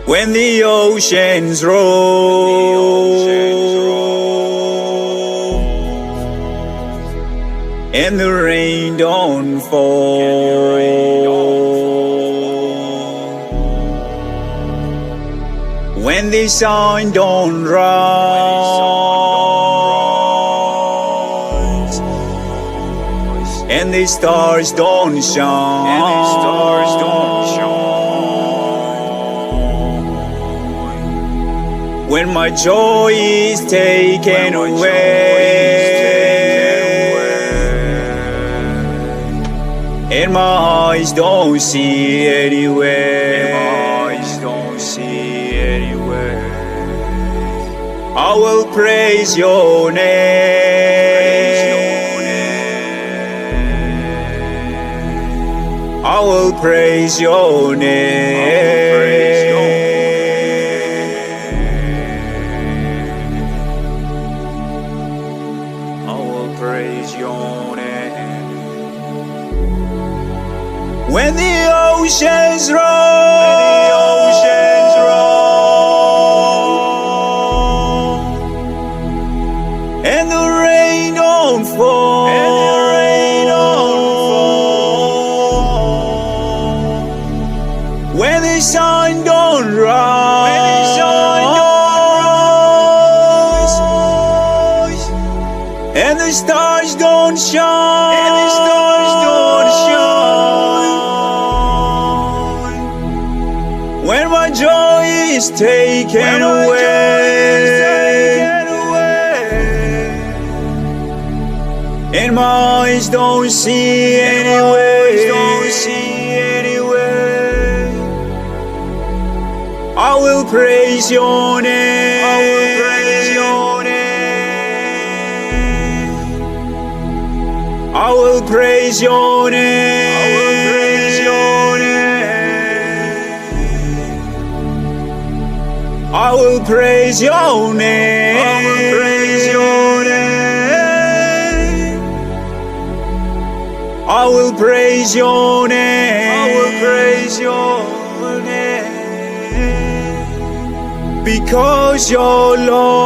when the oceans roll and the rain don't fall, when the sun don't rise and the stars don't shine, when my joy is taken away and my eyes don't see anywhere, I will praise your name. I will praise your name. I will praise your name. When the oceans roll and the rain don't fall, when the sun don't rise and the stars don't shine, when my joy is taken away and my eyes don't see anywhere, I will praise your name. I will praise your name. I will praise your name. I will praise your name. Because your Lord.